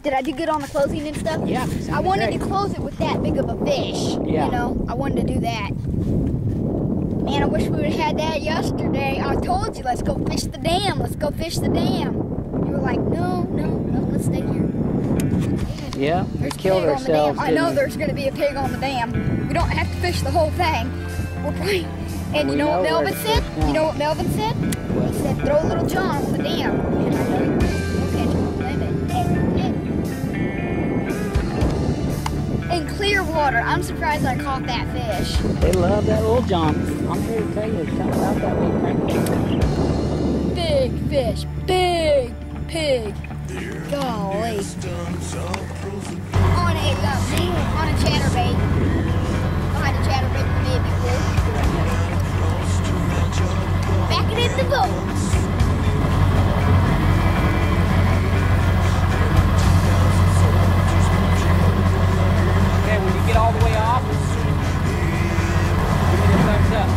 Did I do good on the closing and stuff? Yeah. I wanted to close it with that big of a fish. Yeah. You know, I wanted to do that. Man, I wish we would have had that yesterday. I told you, let's go fish the dam. Let's go fish the dam. You were like, no, let's stay here. Yeah, we killed ourselves. I know there's going to be a pig on the dam. We don't have to fish the whole thing. We're probably, and you know what Melvin said? You know what Melvin said? He said, throw Little John on the dam. And I know we'll catch him. In clear water. I'm surprised I caught that fish. They love that Little John. I'm here to tell you something about that little crankbait. Big fish. Big pig. Golly. On a chatterbait. Behind a chatterbait with baby blue. Back it in the boat. Okay, when you get all the way off, give me the thumbs up.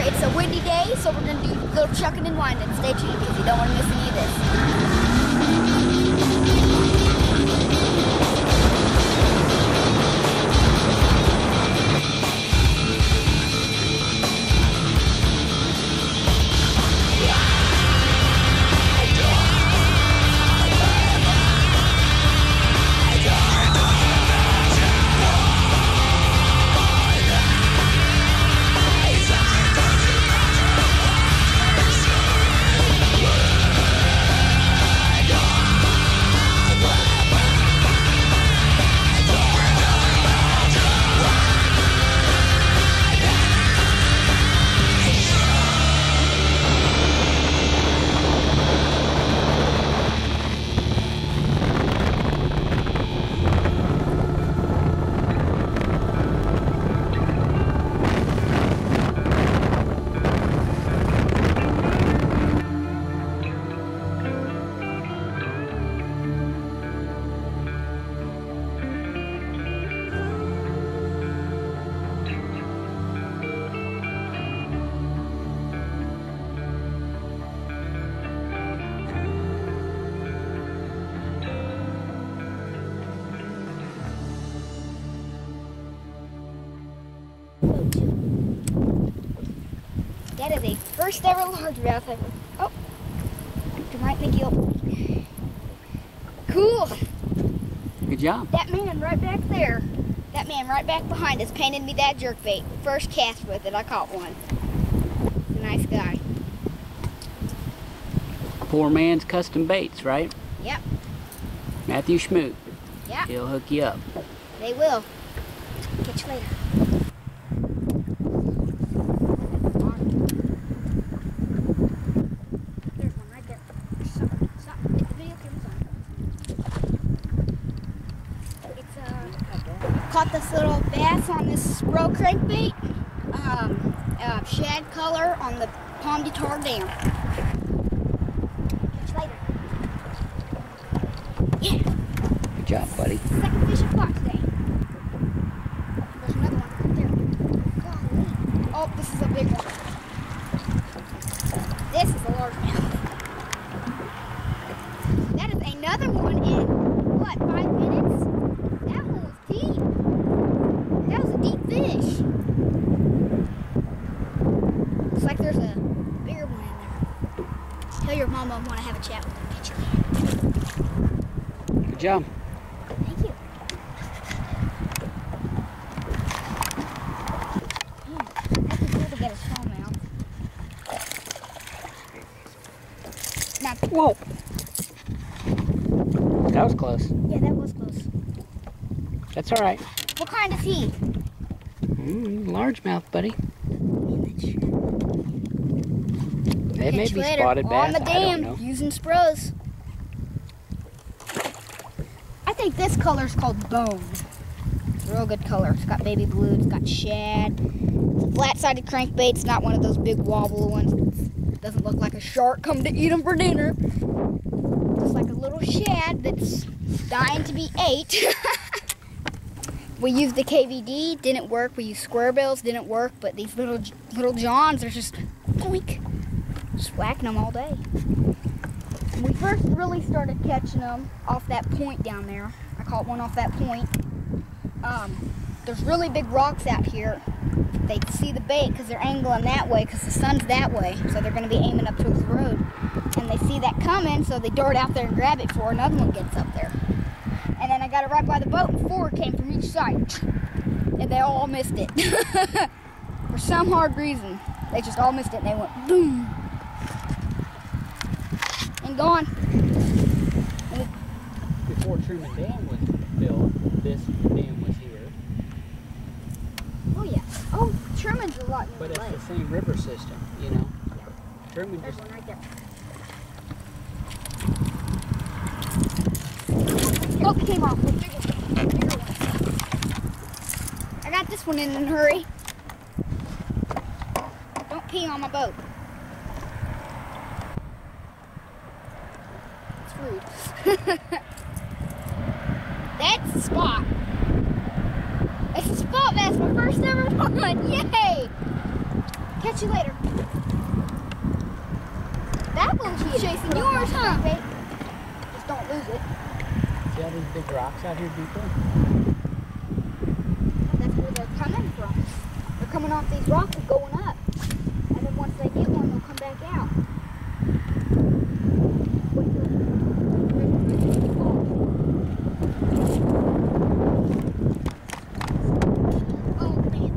It's a windy day, so we're going to do a little chucking and winding. Stay tuned because you don't want to miss any of this. That is a first ever largemouth ever. Oh, you might think you'll. Cool. Good job. That man right back there, that man right back behind us painted me that jerkbait. First cast with it, I caught one. He's a nice guy. Poor man's custom baits, right? Yep. Matthew Schmoot. Yep. He'll hook you up. They will. Catch you later. There's one right there. Stop. Get the video cameras on. It's Caught this little bass on this Spro crankbait. Shad color on the Pomme de Terre dam. Catch later. Yeah. Good job, buddy. Second fish I caught today. There's another one right there. Golly. Oh, this is a big one. This is a largemouth. That is another one in, what, 5 minutes? That one was deep. That was a deep fish. Looks like there's a bigger one in there. Tell your mama I want to have a chat with the picture. Good job. Thank you. Man, that's cool to get a smallmouth. Now, Whoa. That was close. yeah, that was close. That's all right. What kind is he? Largemouth, buddy. It may Catch be later. spotted bass. On the I don't dam, know. using Spros. I think this color is called bone. It's a real good color. It's got baby blue. It's got shad. It's a flat-sided crankbait. It's not one of those big wobbly ones. It doesn't look like a shark coming to eat them for dinner. Just like a little shad that's dying to be ate. We used the KVD, didn't work. We used square bills, didn't work. But these little Johns are just boink, just whacking them all day. When we first really started catching them off that point down there, I caught one off that point. There's really big rocks out here. They see the bait because they're angling that way because the sun's that way. So they're going to be aiming up towards the road. And they see that coming, so they dart out there and grab it before another one gets up there. And then I got it right by the boat, and 4 came from each side. And they all missed it. For some hard reason, they just all missed it, and they went boom. And gone. Before Truman Dam was built, this dam was here. Oh, yeah. Oh, Truman's a lot But near the it's lake. the same river system, you know. Yeah. Truman There's just one right there. Oh, it came off. Bigger one. I got this one in a hurry. Don't pee on my boat. It's rude. That's the spot. That's the spot bass, my first ever one. Yay! Catch you later. That one's chasing yours, huh? Just don't lose it. see all these big rocks out here deeper? That's where they're coming from. They're coming off these rocks and going up. And then once they get one, they'll come back out. Oh, man.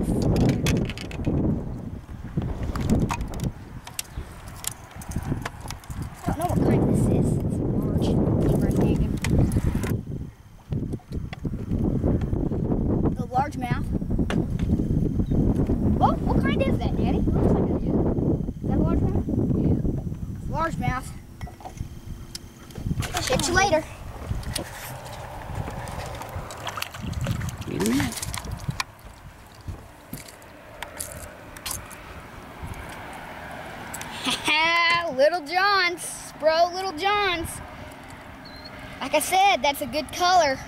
I don't know what kind this is. It's large. Keep right digging. The largemouth. Oh, what kind is that, Daddy? Looks like a dude. Is that a largemouth? Yeah. Largemouth. Catch you later. Wait a minute. Little Johns. Spro Little Johns. Like I said, that's a good color.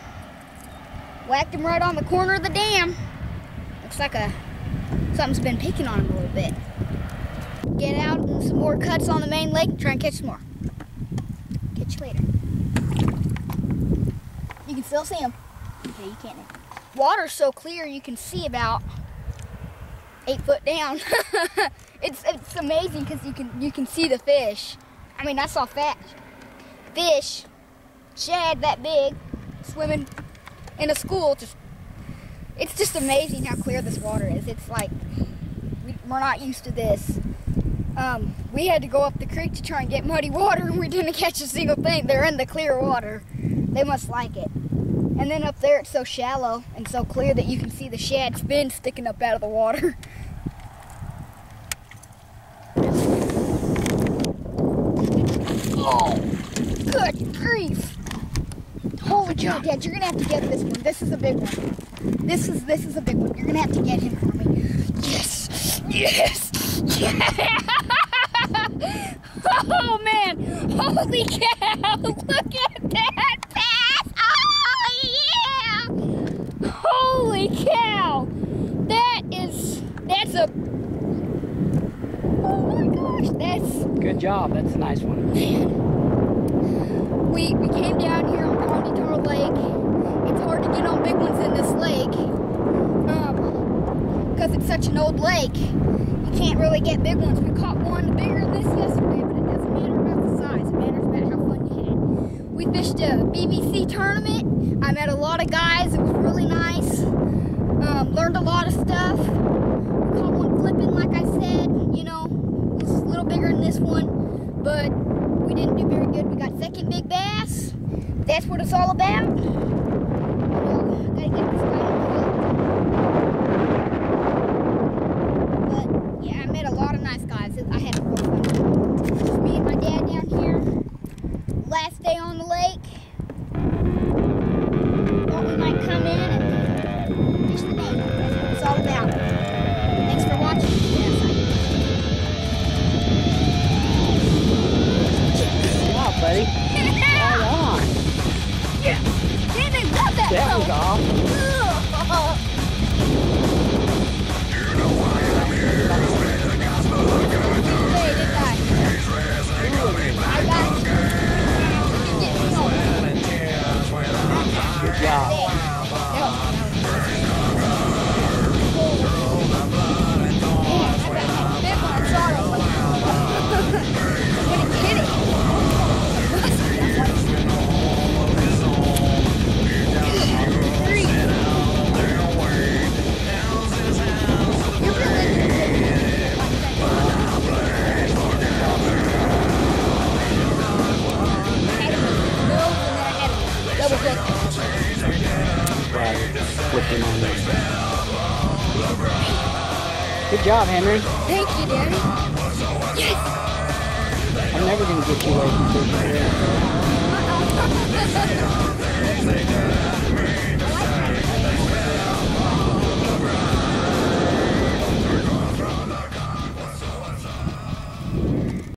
Whacked him right on the corner of the dam. Looks like something's been picking on him a little bit. Get out and some more cuts on the main lake and try and catch some more. Catch you later. You can still see them. Okay, you can't. Water's so clear you can see about 8 foot down. It's amazing because you can see the fish. I mean, I saw fish, shad that big, swimming in a school. It's just amazing how clear this water is. It's like we're not used to this. We had to go up the creek to try and get muddy water, and we didn't catch a single thing. They're in the clear water. They must like it. And then up there, it's so shallow and so clear that you can see the shad fin sticking up out of the water. Oh, good grief. Holy Holy cow, Dad, you're gonna have to get this one. This is a big one. This is a big one. You're gonna have to get him for me. Yes! Yes! Yeah! Oh man! Holy cow! Look at that pass! Oh yeah! Holy cow! That's a... Oh my gosh, that's... Good job, that's a nice one. Man. We came down here on Pomme de Terre Lake. It's hard to get on big ones in this lake. Because it's such an old lake. You can't really get big ones. We caught one bigger than this yesterday, but it doesn't matter about the size. It matters about how fun you had. We fished a BBC tournament. I met a lot of guys. It was really nice. Learned a lot of stuff. We caught one flipping, like I said. You know, it was a little bigger than this one, but we didn't do very good. We got second big bass. That's what it's all about. Well, I gotta get this guy on the hook. But yeah, I met a lot of nice guys. I had a real fun time. Just me and my dad down here. Last day on the lake. Thought we might come in and fish the lake. That's what it's all about. Thanks for watching. Good job, buddy. Right on. Yeah. Man, they love that. That was off. Good job. Good job, Henry. Thank you, Daddy. Yes! I'm never going to get you away from fishing.